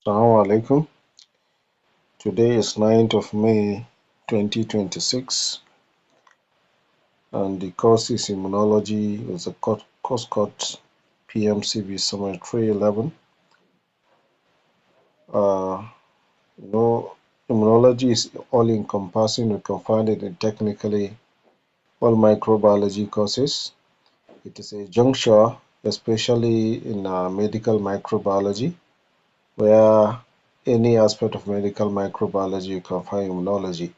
Assalamu alaikum. Today is 9th of May 2026 and the course is Immunology with the course code PMCB Summary 311. Uh, you know, Immunology is all encompassing. You can find it in technically all microbiology courses. It is a juncture, especially in medical microbiology, where any aspect of medical microbiology you can find immunology.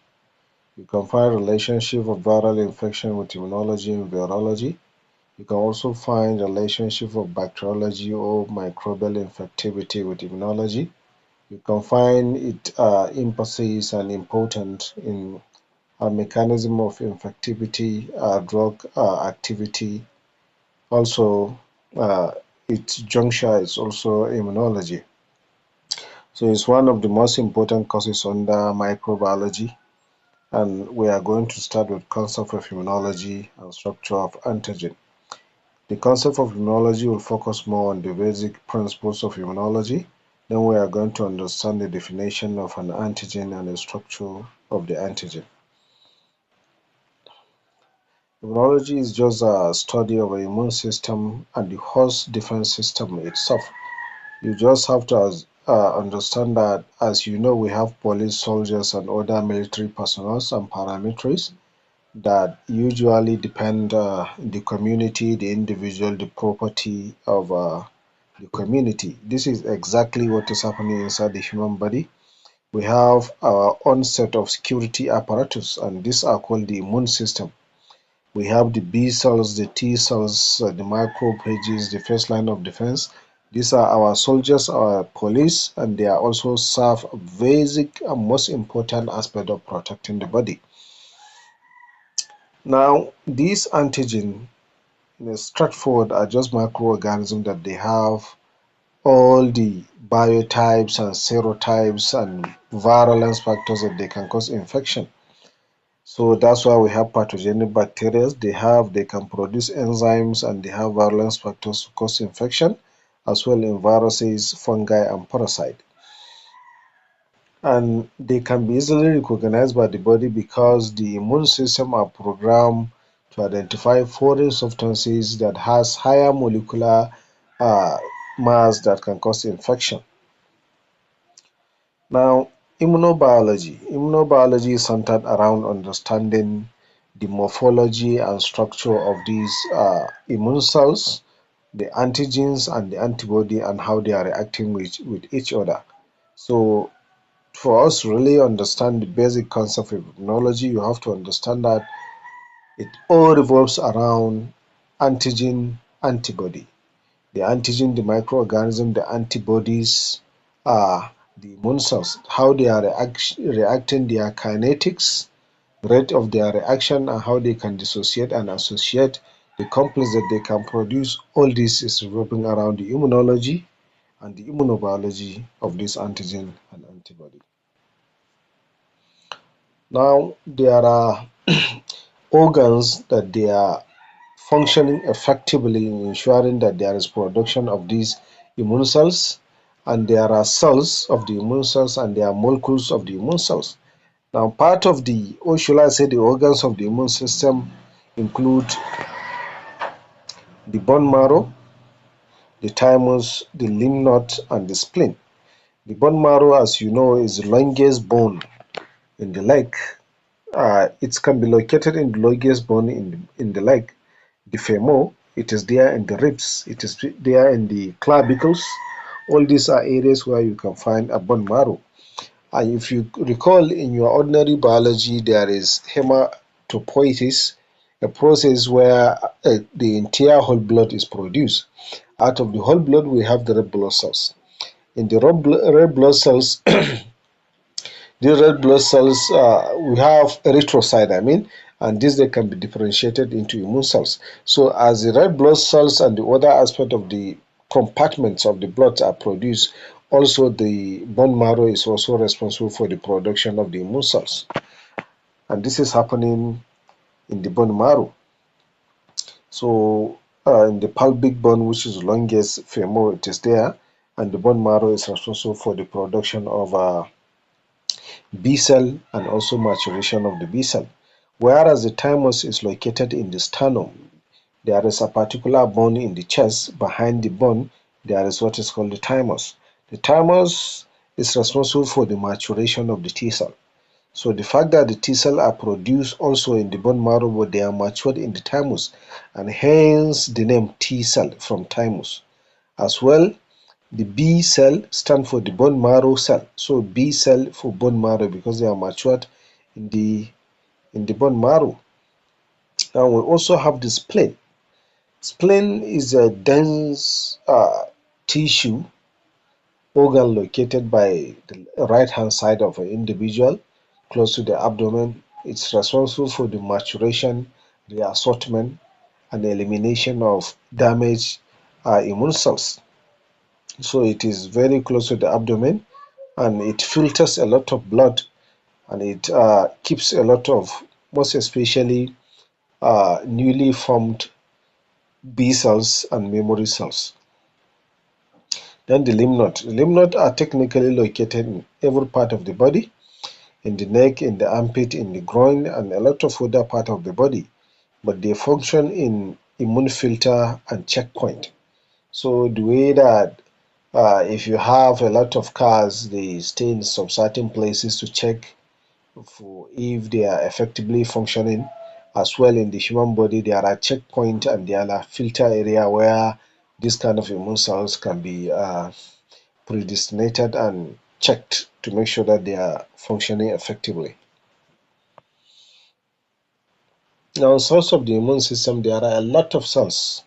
You can find relationship of viral infection with immunology and virology. You can also find relationship of bacteriology or microbial infectivity with immunology. You can find it emphasis and important in a mechanism of infectivity, drug activity. Also, its juncture is also immunology. So it's one of the most important courses under microbiology. And we are going to start with concept of immunology and structure of antigen. The concept of immunology will focus more on the basic principles of immunology. Then we are going to understand the definition of an antigen and the structure of the antigen. Immunology is just a study of the immune system and the host defense system itself. You just have to understand that, as you know, we have police, soldiers, and other military personnel and paramilitaries that usually depend the community, the individual, the property of the community. This is exactly what is happening inside the human body. We have our own set of security apparatus, and these are called the immune system. We have the B cells, the T cells, the macrophages, the first line of defense. These are our soldiers, our police, and they are also serve a basic and most important aspect of protecting the body. Now, these antigen, in a straightforward, are just microorganisms that they have all the biotypes and serotypes and virulence factors that they can cause infection. So that's why we have pathogenic bacteria. They can produce enzymes and they have virulence factors to cause infection, as well in viruses, fungi, and parasite. And they can be easily recognized by the body because the immune system are programmed to identify foreign substances that has higher molecular uh, mass that can cause infection. Now, immunobiology is centered around understanding the morphology and structure of these immune cells, the antigens and the antibody, and how they are reacting with each other. So for us to really understand the basic concept of immunology, you have to understand that it all revolves around antigen, antibody. The antigen, the microorganism, the antibodies, the immune cells, how they are reacting, their kinetics, rate of their reaction, and how they can dissociate and associate the complex that they can produce. All this is revolving around the immunology and the immunobiology of this antigen and antibody. Now, there are organs that they are functioning effectively in ensuring that there is production of these immune cells, and there are cells of the immune cells and there are molecules of the immune cells. Now, part of the, or should I say, the organs of the immune system include the bone marrow, the thymus, the lymph node, and the spleen. The bone marrow, as you know, is the longest bone in the leg. It can be located in the longest bone in the leg, the femur. It is there in the ribs. It is there in the clavicles. All these are areas where you can find a bone marrow. And if you recall in your ordinary biology, there is hematopoiesis, a process where the entire whole blood is produced. Out of the whole blood, we have the red blood cells. In the red blood cells, these red blood cells, we have erythrocyte, and these they can be differentiated into immune cells. So as the red blood cells and the other aspect of the compartments of the blood are produced, also the bone marrow is also responsible for the production of the immune cells. And this is happening in the bone marrow. So in the pelvic bone, which is longest femur, it is there. and the bone marrow is responsible for the production of B cell and also maturation of the B cell. Whereas the thymus is located in the sternum, there is a particular bone in the chest. Behind the bone, there is what is called the thymus. The thymus is responsible for the maturation of the T cell. So the fact that the T cells are produced also in the bone marrow, but they are matured in the thymus, and hence the name T cell from thymus. As well, the B cell stand for the bone marrow cell. So B cell for bone marrow because they are matured in the bone marrow. And we also have the spleen. Spleen is a dense tissue organ located by the right hand side of an individual close to the abdomen. It's responsible for the maturation, reassortment, and elimination of damaged immune cells. So it is very close to the abdomen, and it filters a lot of blood, and it keeps a lot of, most especially newly formed B cells and memory cells. Then the lymph nodes. The lymph nodes are technically located in every part of the body, in the neck, in the armpit, in the groin, and a lot of other part of the body, but they function in immune filter and checkpoint. So the way that if you have a lot of cars, they stay in some certain places to check for if they are effectively functioning. As well, in the human body, there are checkpoint and there are filter area where this kind of immune cells can be predestinated and checked to make sure that they are functioning effectively. Now, in cells of the immune system, there are a lot of cells,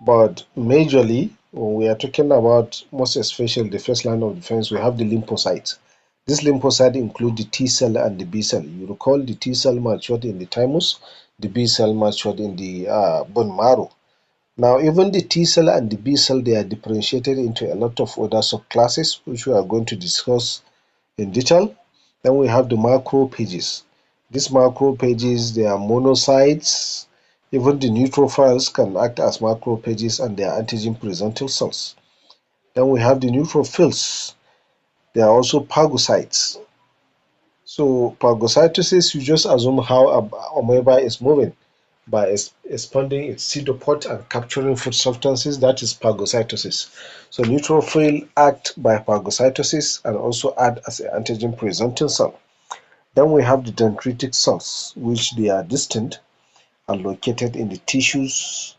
but majorly, when we are talking about most especially the first line of defense, we have the lymphocytes. This lymphocyte include the T cell and the B cell. You recall the T cell matured in the thymus, the B cell matured in the bone marrow. Now, even the T cell and the B cell, they are differentiated into a lot of other subclasses, which we are going to discuss in detail. Then we have the macrophages. These macrophages, they are monocytes. Even the neutrophils can act as macrophages, and they are antigen-presenting cells. Then we have the neutrophils. They are also phagocytes. So phagocytosis, you just assume how amoeba is moving by expanding its pseudopod and capturing food substances. That is phagocytosis. So neutrophil act by phagocytosis and also act as an antigen presenting cell. Then we have the dendritic cells, which they are distinct and located in the tissues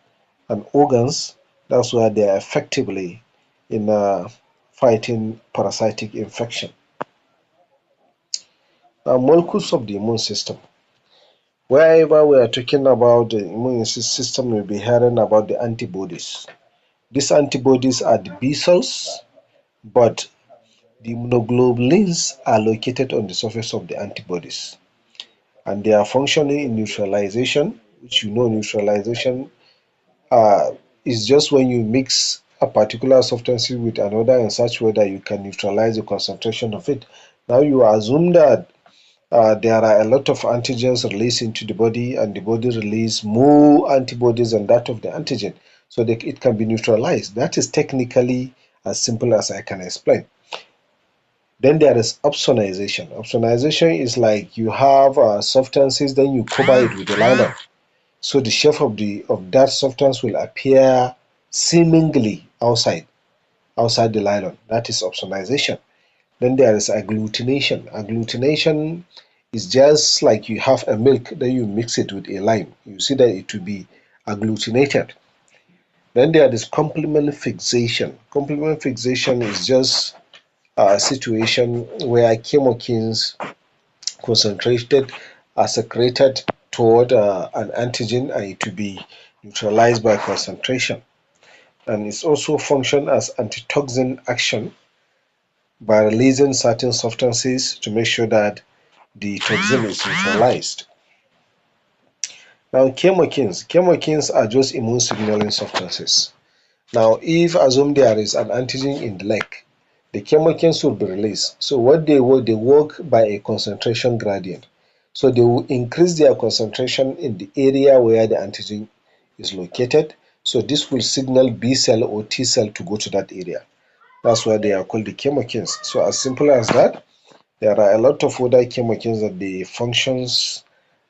and organs. That's where they are effectively in fighting parasitic infection. Now, molecules of the immune system. Wherever we are talking about the immune system, we'll be hearing about the antibodies. These antibodies are the B cells, but the immunoglobulins are located on the surface of the antibodies. And they are functioning in neutralization, which you know neutralization is just when you mix a particular substance with another in such way that you can neutralize the concentration of it. Now you assume that there are a lot of antigens released into the body, and the body release more antibodies than that of the antigen, so that it can be neutralized. That is technically as simple as I can explain. Then there is opsonization. Opsonization is like you have substances, then you cover it with a liner, so the shape of that substance will appear seemingly outside the nylon. That is opsonization. Then there is agglutination. Agglutination is just like you have a milk, then you mix it with a lime. You see that it will be agglutinated. Then there is complement fixation. Complement fixation is just a situation where chemokines concentrated are secreted toward an antigen, and it will be neutralized by concentration. And it's also function as antitoxin action by releasing certain substances to make sure that the toxin is neutralized. Now, chemokines are just immune signaling substances. Now, if assume there is an antigen in the leg, the chemokines will be released. So what they work by a concentration gradient. So they will increase their concentration in the area where the antigen is located. So this will signal B cell or T cell to go to that area. That's why they are called the chemokines. So as simple as that, there are a lot of other chemokines that they functions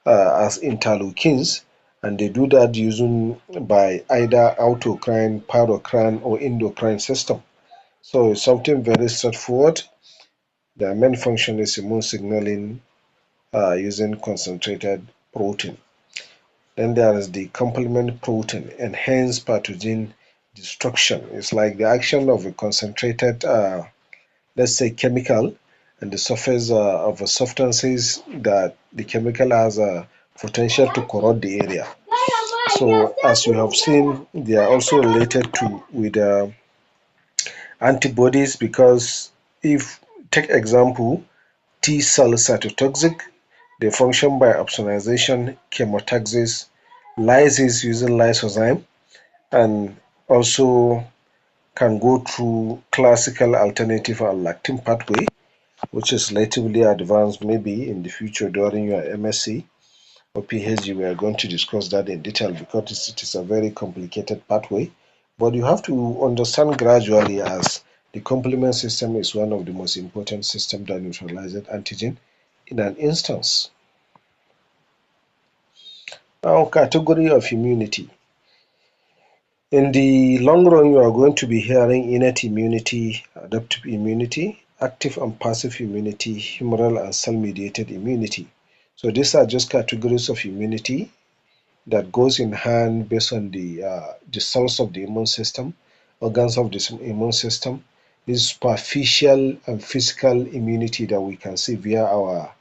as interleukins, and they do that using by either autocrine, paracrine, or endocrine system. So it's something very straightforward. Their main function is immune signaling using concentrated protein. Then there is the complement protein, enhanced pathogen destruction. It's like the action of a concentrated, let's say, chemical on the surface of a substances that the chemical has a potential to corrode the area. So as you have seen, they are also related to with antibodies, because if take example T cell cytotoxic, they function by opsonization, chemotaxis, lysis using lysozyme, and also can go through classical alternative and lactin pathway, which is relatively advanced. Maybe in the future during your MSc or PhD, we are going to discuss that in detail, because it is a very complicated pathway. But you have to understand gradually, as the complement system is one of the most important systems that neutralizes antigen in an instance. Now, category of immunity. In the long run, you are going to be hearing innate immunity, adaptive immunity, active and passive immunity, humoral and cell-mediated immunity. So these are just categories of immunity that goes in hand based on the cells of the immune system, organs of the immune system. This superficial and physical immunity that we can see via our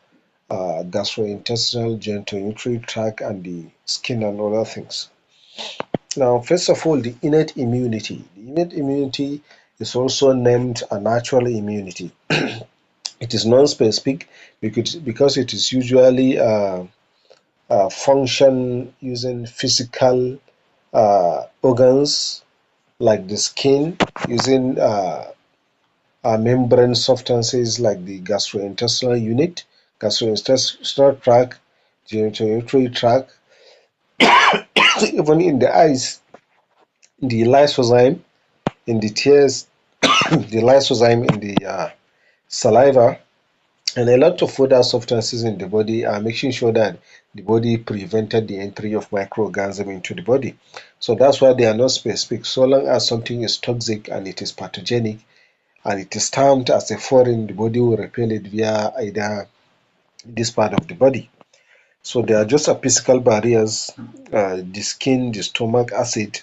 gastrointestinal, genitourinary tract, and the skin and other things. Now, first of all, the innate immunity. The innate immunity is also named a natural immunity. It is non-specific because it is usually function using physical organs like the skin, using membrane substances like the gastrointestinal unit, gastrointestinal tract, genitourinary tract, even in the eyes, the lysozyme, in the tears, the lysozyme in the saliva, and a lot of other substances in the body are making sure that the body prevented the entry of microorganisms into the body. So that's why they are not specific. So long as something is toxic and it is pathogenic and it is termed as a foreign, the body will repel it via either this part of the body. So they are just a physical barriers, the skin, the stomach acid,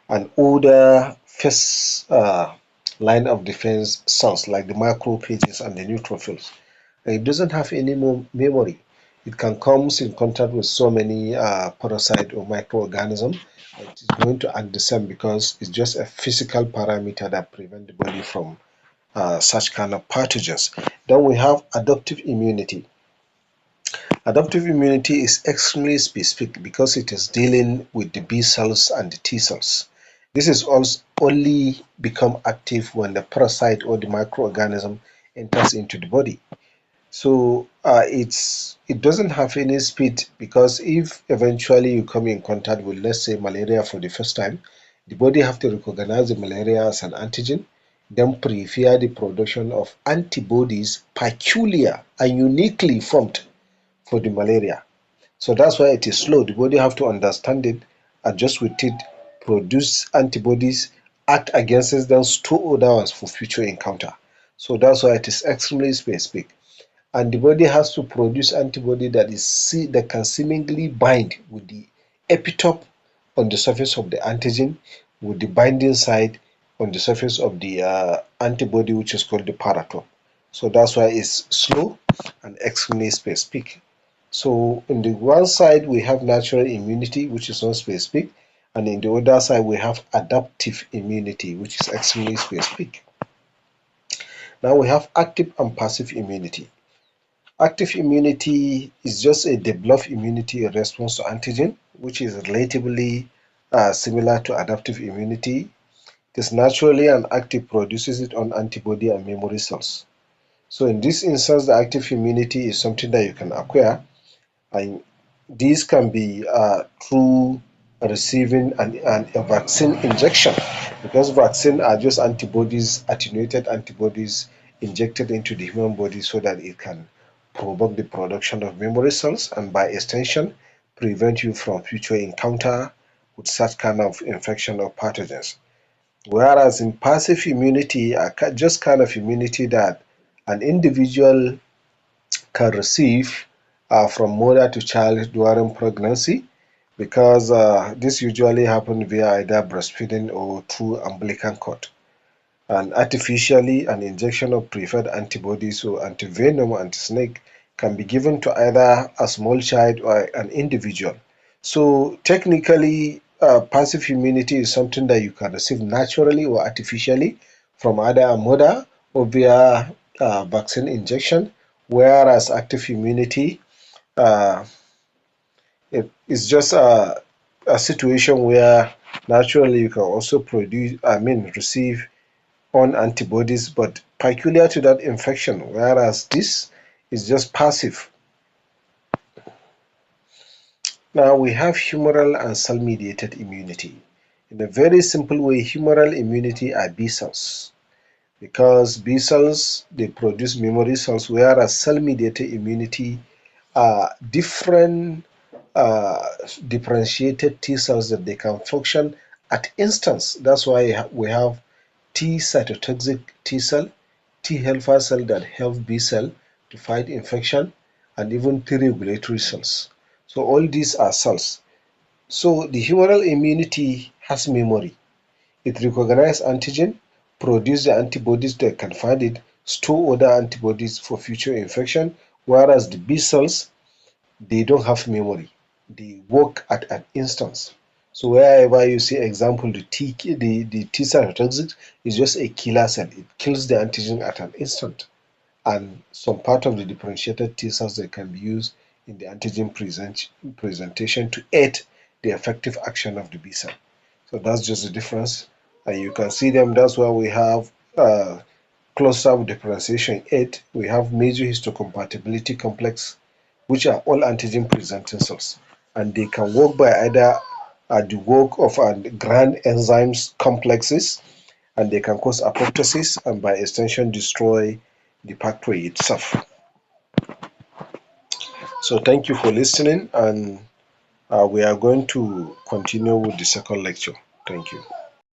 and other first line of defense cells like the macrophages and the neutrophils. And it doesn't have any more memory. It can come in contact with so many parasite or microorganism. It is going to act the same because it's just a physical parameter that prevent the body from such kind of pathogens. Then we have adaptive immunity. Adaptive immunity is extremely specific because it is dealing with the B cells and the T cells. This is also only become active when the parasite or the microorganism enters into the body. So it doesn't have any speed, because if eventually you come in contact with, let's say, malaria for the first time, the body have to recognize the malaria as an antigen, then prepare the production of antibodies peculiar and uniquely formed for the malaria. So that's why it is slow. The body have to understand it, adjust with it, produce antibodies, act against it, then store other ones for future encounter. So that's why it is extremely specific. And the body has to produce antibody that can seemingly bind with the epitope on the surface of the antigen, with the binding site on the surface of the antibody, which is called the paratope. So that's why it's slow and extremely specific. So in the one side we have natural immunity, which is not specific, and in the other side we have adaptive immunity, which is extremely specific. Now we have active and passive immunity. Active immunity is just a developed immunity in response to antigen, which is relatively similar to adaptive immunity. It is naturally and active, produces its own antibody and memory cells. So in this instance, the active immunity is something that you can acquire, and these can be through receiving a vaccine injection. because vaccine are just antibodies, attenuated antibodies injected into the human body so that it can provoke the production of memory cells and by extension prevent you from future encounter with such kind of infection or pathogens. Whereas in passive immunity are just kind of immunity that an individual can receive from mother to child during pregnancy, because this usually happens via either breastfeeding or through umbilical cord. And artificially, an injection of preferred antibodies or antivenom, anti-snake can be given to either a small child or an individual. So technically, passive immunity is something that you can receive naturally or artificially from either a mother or via vaccine injection, whereas active immunity uh, it's just a situation where naturally you can also produce, receive on antibodies, but peculiar to that infection, whereas this is just passive. Now we have humoral and cell-mediated immunity. In a very simple way, humoral immunity are B cells, because B cells they produce memory cells, whereas cell-mediated immunity are different differentiated T cells that they can function at instance. That's why we have T cytotoxic T cell, T helper cell that help B cell to fight infection, and even T regulatory cells. So all these are cells. So the humoral immunity has memory. It recognizes antigen, produce the antibodies that can find it, store other antibodies for future infection, whereas the B cells they don't have memory. They work at an instance. So wherever you see example the T cell toxic is just a killer cell. It kills the antigen at an instant. And some part of the differentiated T cells that can be used in the antigen presentation to aid the effective action of the B cell. So that's just the difference. And you can see them, that's why we have cluster differentiation 8, we have major histocompatibility complex, which are all antigen presenting cells. And they can work by either the work of grand enzymes complexes, and they can cause apoptosis and by extension destroy the pathway itself. So thank you for listening, and we are going to continue with the second lecture. Thank you.